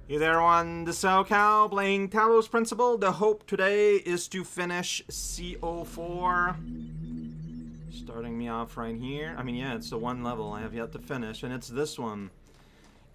Hey there everyone, this is SoCal playing Talos Principle. The hope today is to finish CO4. Starting me off right here. I mean, yeah, it's the one level I have yet to finish, and it's this one.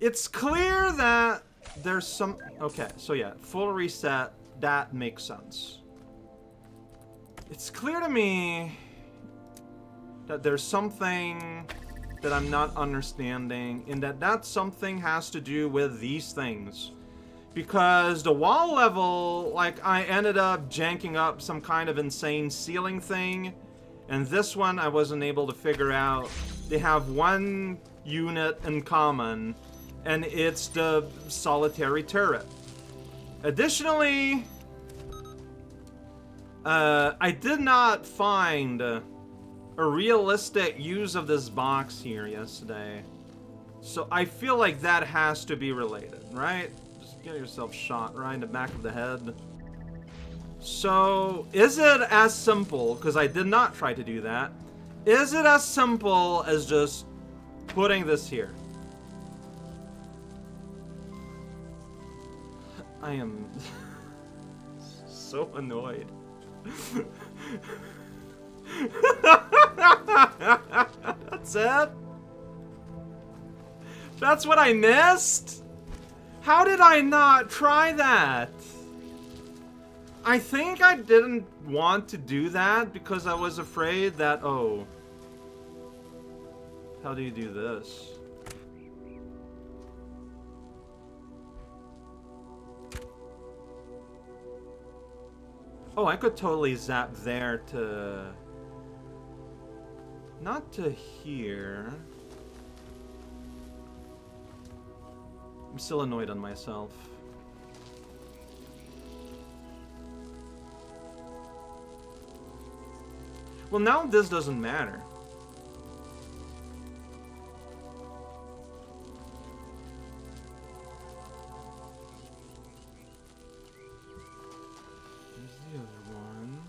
It's clear that there's some... Okay, so yeah, full reset, that makes sense. It's clear to me that there's something that I'm not understanding, and that something has to do with these things. Because the wall level, like, I ended up janking up some kind of insane ceiling thing, and this one I wasn't able to figure out. They have one unit in common, and it's the solitary turret. Additionally, I did not find a realistic use of this box here yesterday. So I feel like that has to be related, right? Just get yourself shot right in the back of the head. So, is it as simple, because I did not try to do that, is it as simple as just putting this here? I am so annoyed. That's it? That's what I missed? How did I not try that? I think I didn't want to do that because I was afraid that, oh, how do you do this? Oh, I could totally zap there to... Not to here. I'm still annoyed on myself. Well, now this doesn't matter. Here's the other one.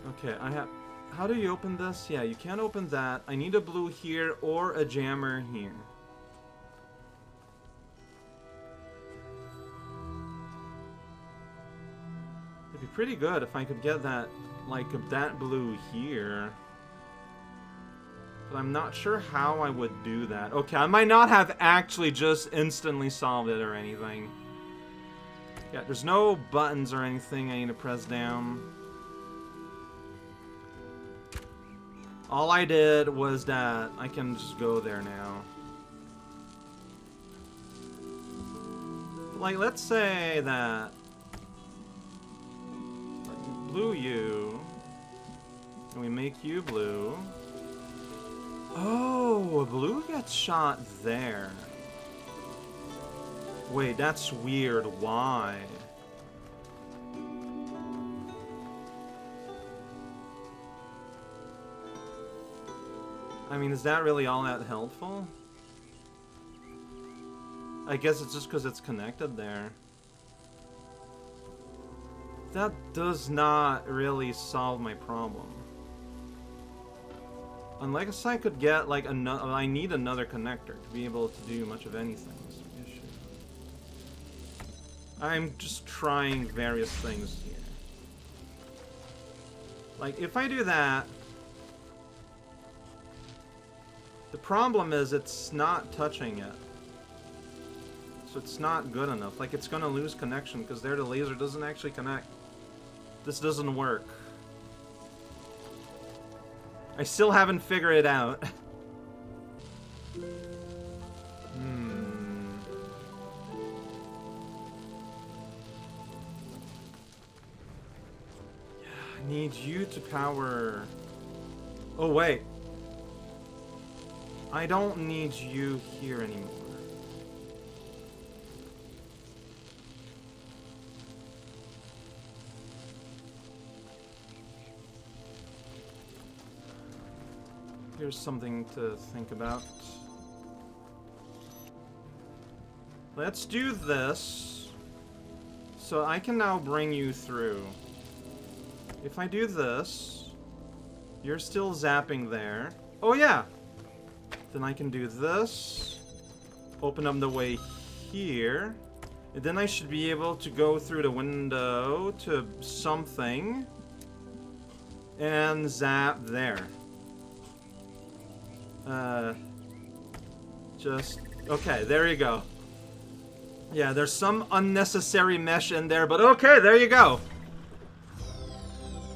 Okay, I have... How do you open this? Yeah, you can't open that. I need a blue here or a jammer here. It'd be pretty good if I could get that, like, that blue here. But I'm not sure how I would do that. Okay, I might not have actually just instantly solved it or anything. Yeah, there's no buttons or anything I need to press down. All I did was that I can just go there now. Like, let's say that blue you, and we make you blue. Oh, a blue gets shot there. Wait, that's weird. Why? I mean, is that really all that helpful? I guess it's just because it's connected there. That does not really solve my problem. Unless I could get, like, another... I need another connector to be able to do much of anything. That's the issue. I'm just trying various things here. Like, if I do that... The problem is it's not touching it. So it's not good enough. Like, it's gonna lose connection because there the laser doesn't actually connect. This doesn't work. I still haven't figured it out. I need you to power... Oh, wait. I don't need you here anymore. Here's something to think about. Let's do this. So I can now bring you through. If I do this, you're still zapping there. Oh yeah. Then I can do this. Open up the way here. And then I should be able to go through the window to something. And zap there. Okay, there you go. Yeah, there's some unnecessary mesh in there, but okay, there you go.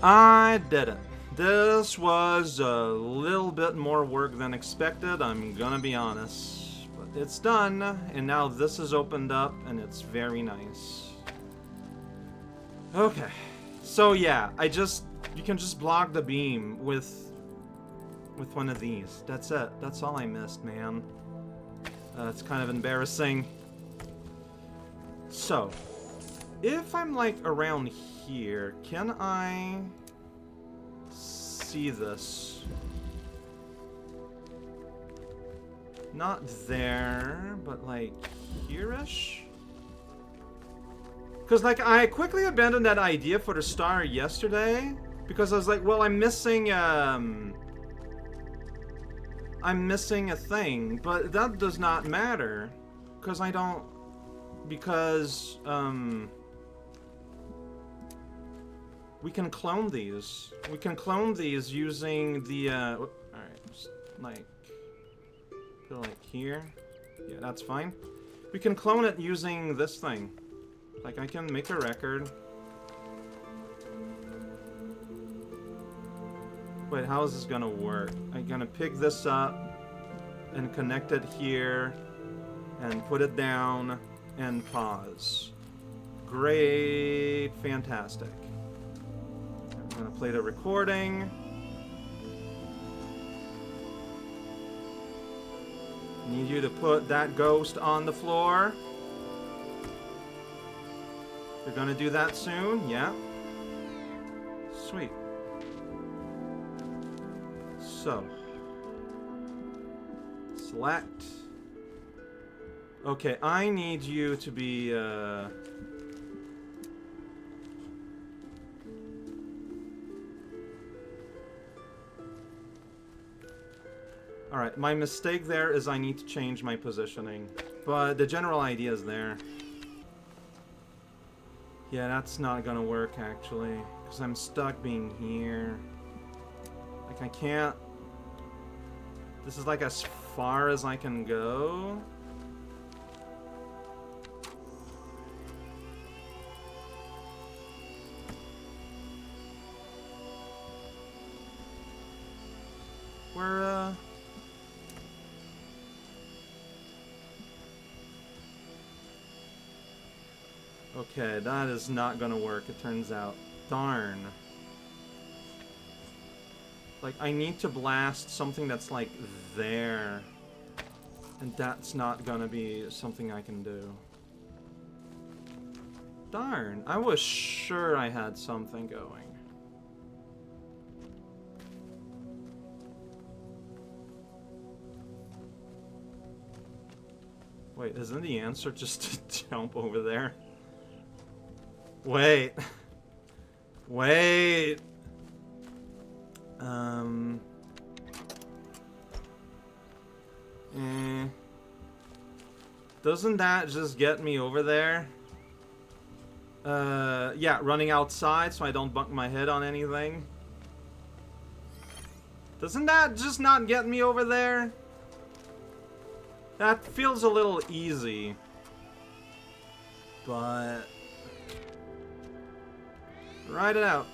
I did it. This was a little bit more work than expected, I'm gonna be honest. But it's done, and now this is opened up, and it's very nice. Okay, so yeah, you can just block the beam with one of these. That's it. That's all I missed, man. It's kind of embarrassing. So, if I'm like around here, can I see this? Not there, but like here-ish? Because like I quickly abandoned that idea for the star yesterday because I was like, well, I'm missing a thing, but that does not matter because we can clone these. We can clone these using the, alright, just like, put it like here. Yeah, that's fine. We can clone it using this thing. Like, I can make a record. Wait, how is this gonna work? I'm gonna pick this up and connect it here and put it down and pause. Great, fantastic. I'm gonna play the recording. Need you to put that ghost on the floor. You're gonna do that soon, yeah? Sweet. So, select. Okay, I need you to be, Alright, my mistake there is I need to change my positioning. But the general idea is there. Yeah, that's not gonna work, actually. Because I'm stuck being here. Like, I can't... This is like as far as I can go. We're, Okay, that is not gonna work, it turns out. Darn. Like, I need to blast something that's, like, there. And that's not gonna be something I can do. Darn, I was sure I had something going. Wait, isn't the answer just to jump over there? Wait. Wait. Doesn't that just get me over there? Yeah, running outside so I don't bump my head on anything. Doesn't that just not get me over there? That feels a little easy. But... Ride it out.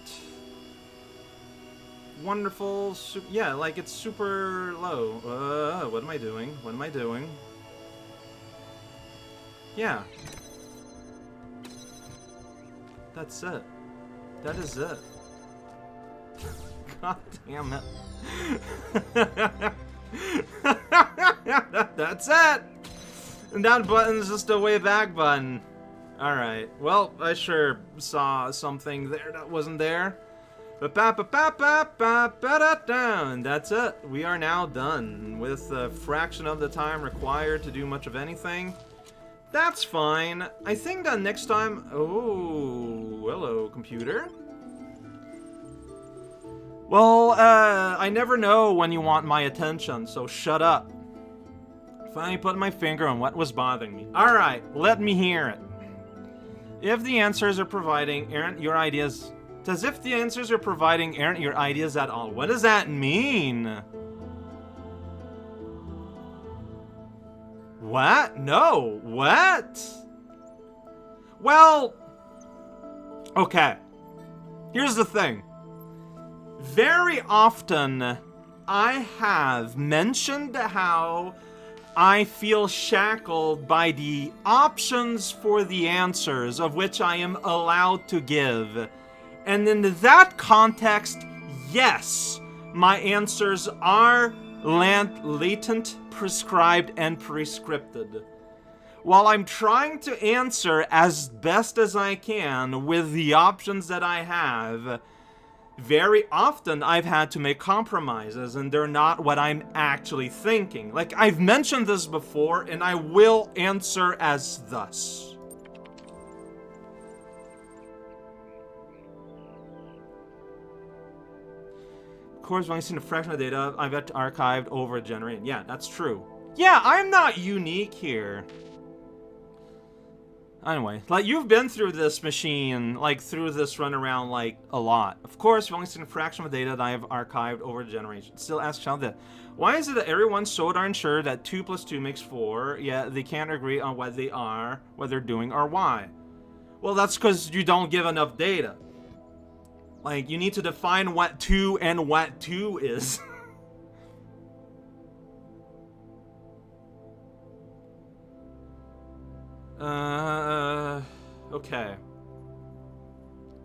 Wonderful, yeah, like it's super low. What am I doing? What am I doing? Yeah. That's it. That is it. God damn it. That's it! And that button's just a way back button. Alright, well, I sure saw something there that wasn't there. And that's it. We are now done with a fraction of the time required to do much of anything. That's fine. I think that next time... Oh, hello, computer. Well, I never know when you want my attention, so shut up. Finally put my finger on what was bothering me. Alright, let me hear it. If the answers are providing aren't your ideas... As if the answers are providing aren't your ideas at all. What does that mean? What? No. What? Well... Okay. Here's the thing. Very often, I have mentioned how I feel shackled by the options for the answers of which I am allowed to give. And in that context, yes, my answers are latent, prescribed, and prescripted. While I'm trying to answer as best as I can with the options that I have, very often I've had to make compromises, and they're not what I'm actually thinking. Like, I've mentioned this before, and I will answer as thus. Corresponding to a fraction of data I've got archived over a generation. Yeah, that's true. Yeah, I'm not unique here. Anyway, like, you've been through this machine, like, through this runaround, like, a lot. Of course, you've only seen a fraction of the data that I have archived over a generation. Still ask child that. Why is it that everyone's so darn sure that 2 plus 2 makes 4, yet they can't agree on what they are, what they're doing, or why? Well, that's because you don't give enough data. Like, you need to define what 2 and what 2 is. Okay.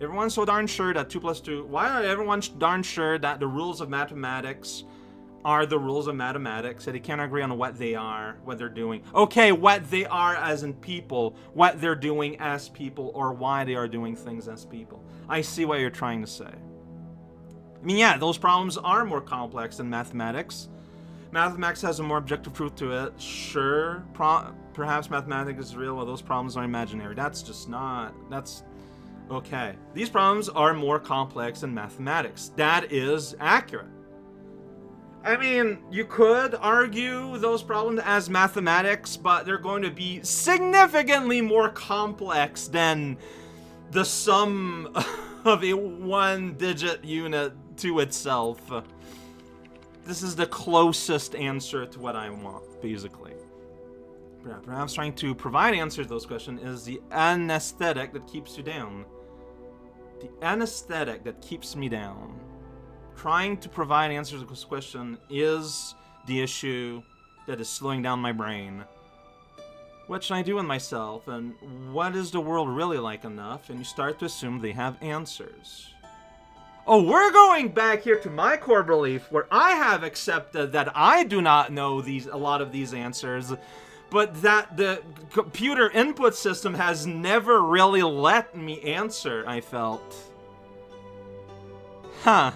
Everyone's so darn sure that 2 plus 2... Why are everyone darn sure that the rules of mathematics are the rules of mathematics? That they can't agree on what they are, what they're doing. Okay, what they are as in people, what they're doing as people, or why they are doing things as people. I see what you're trying to say. I mean, yeah, those problems are more complex than mathematics. Mathematics has a more objective truth to it. Sure, perhaps mathematics is real while those problems are imaginary. That's just not... That's... Okay. These problems are more complex than mathematics. That is accurate. I mean, you could argue those problems as mathematics, but they're going to be significantly more complex than the sum of a one-digit unit to itself. This is the closest answer to what I want, basically. Perhaps trying to provide answers to those questions is the anesthetic that keeps you down. The anesthetic that keeps me down. Trying to provide answers to this question is the issue that is slowing down my brain. What should I do with myself, and what is the world really like enough? And you start to assume they have answers. Oh, we're going back here to my core belief, where I have accepted that I do not know a lot of these answers, but that the computer input system has never really let me answer, I felt. Huh.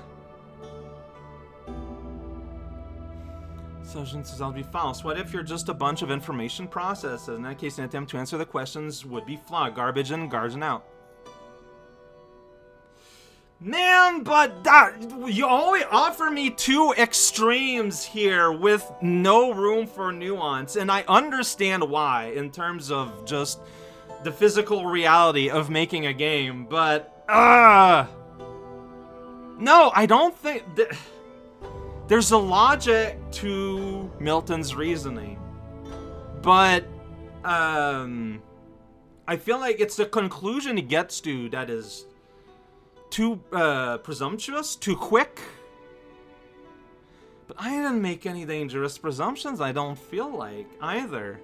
Assumptions will be false. What if you're just a bunch of information processes? In that case, an attempt to answer the questions would be flawed. Garbage in, garbage out. Man, but you only offer me 2 extremes here with no room for nuance, and I understand why in terms of just the physical reality of making a game, but no, I don't think there's a logic to Milton's reasoning, but I feel like it's the conclusion he gets to that is too presumptuous, too quick. But I didn't make any dangerous presumptions, I don't feel like, either.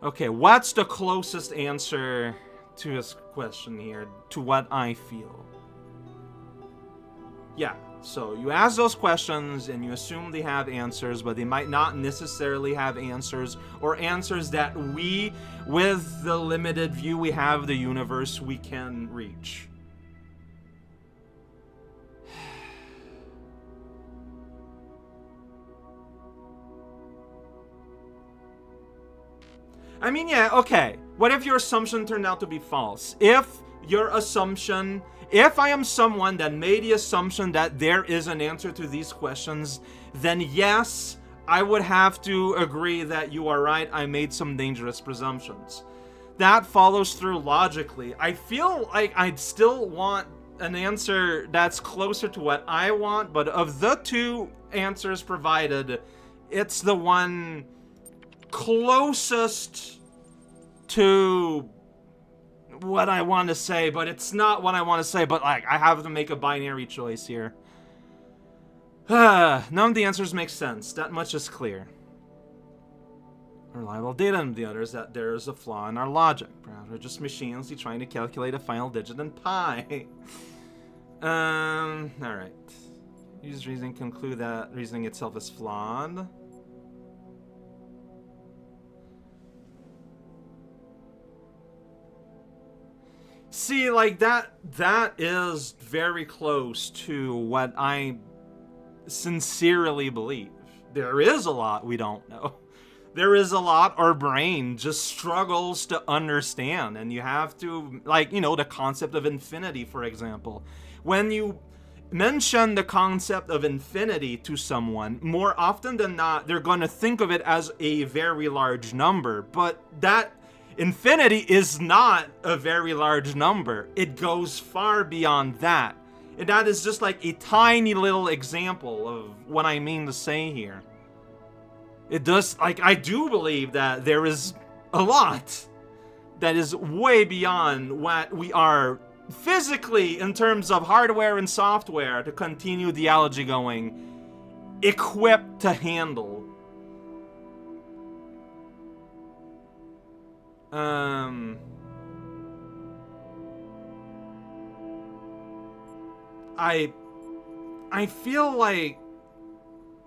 Okay, what's the closest answer to this question here, to what I feel? Yeah, so you ask those questions and you assume they have answers, but they might not necessarily have answers, or answers that we, with the limited view we have of the universe, we can reach. I mean, yeah, okay. What if your assumption turned out to be false? If your assumption, if I am someone that made the assumption that there is an answer to these questions, then yes, I would have to agree that you are right. I made some dangerous presumptions. That follows through logically. I feel like I'd still want an answer that's closer to what I want, but of the two answers provided, it's the one closest to what I want to say, but it's not what I want to say, but like, I have to make a binary choice here. None of the answers make sense. That much is clear. Reliable data, and the other is that there is a flaw in our logic. Perhaps we're just machines trying to calculate a final digit in pi. Alright. Use reasoning, conclude that reasoning itself is flawed. See, like, that is very close to what I sincerely believe. There is a lot we don't know. There is a lot our brain just struggles to understand, and you have to, like, you know, the concept of infinity, for example. When you mention the concept of infinity to someone, more often than not, they're going to think of it as a very large number, but that infinity is not a very large number. It goes far beyond that. And that is just like a tiny little example of what I mean to say here. It does, like, I do believe that there is a lot that is way beyond what we are physically, in terms of hardware and software, to continue the analogy going, equipped to handle. I feel like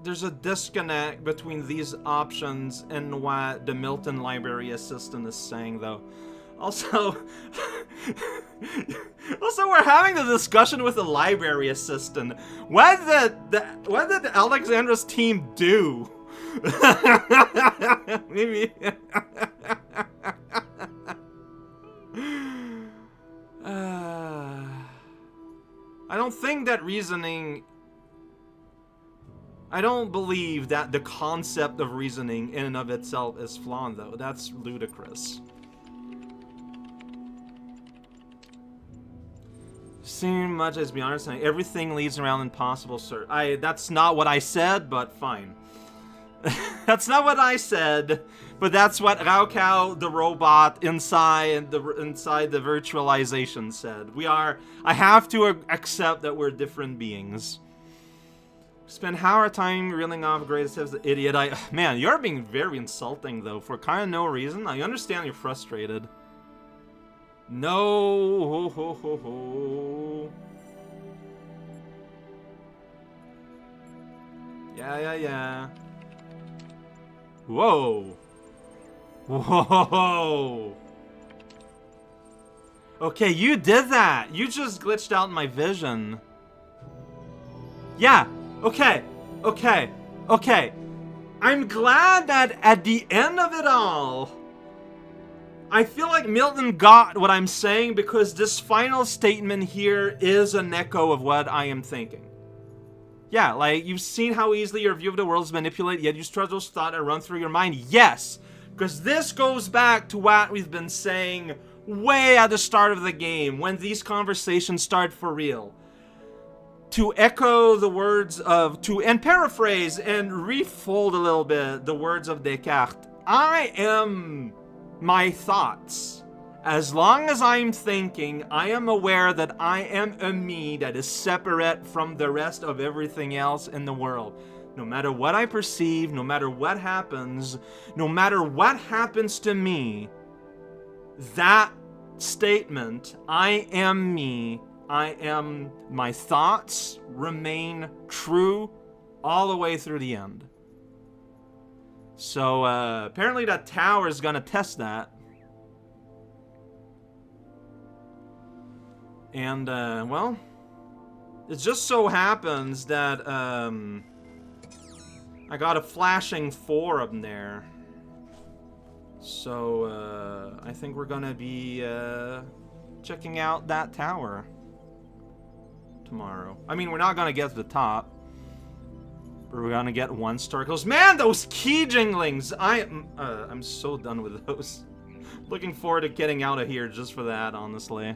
there's a disconnect between these options and what the Milton Library Assistant is saying, though. Also, we're having the discussion with the Library Assistant. What did Alexandra's team do? Maybe. I don't think that reasoning... I don't believe that the concept of reasoning in and of itself is flawed, though. That's ludicrous. Seem much as beyond understanding. Everything leads around impossible, sir. That's not what I said, but fine. That's not what I said, but that's what Raukau, the robot inside the virtualization, said. I have to accept that we're different beings. Spend half our time reeling off greatest as the idiot. Man, you're being very insulting, though, for kind of no reason. I understand you're frustrated. No. Ho, ho, ho, ho. Yeah. Whoa. Whoa. Okay, you did that. You just glitched out in my vision. Yeah. Okay. I'm glad that at the end of it all, I feel like Milton got what I'm saying, because this final statement here is an echo of what I am thinking. Yeah, like, you've seen how easily your view of the world is manipulated, yet you trust those thoughts that run through your mind. Yes, because this goes back to what we've been saying way at the start of the game, when these conversations start for real. To echo the words of, and paraphrase and refold a little bit the words of Descartes, I am my thoughts. As long as I'm thinking, I am aware that I am a me that is separate from the rest of everything else in the world. No matter what I perceive, no matter what happens to me, that statement, I am me, my thoughts remain true all the way through the end. So, apparently that tower is gonna test that. And, well, it just so happens that, I got a flashing 4 up there. So, I think we're gonna be, checking out that tower tomorrow. I mean, we're not gonna get to the top. But we're gonna get 1-star kills. Man, those key jinglings! I'm so done with those. Looking forward to getting out of here just for that, honestly.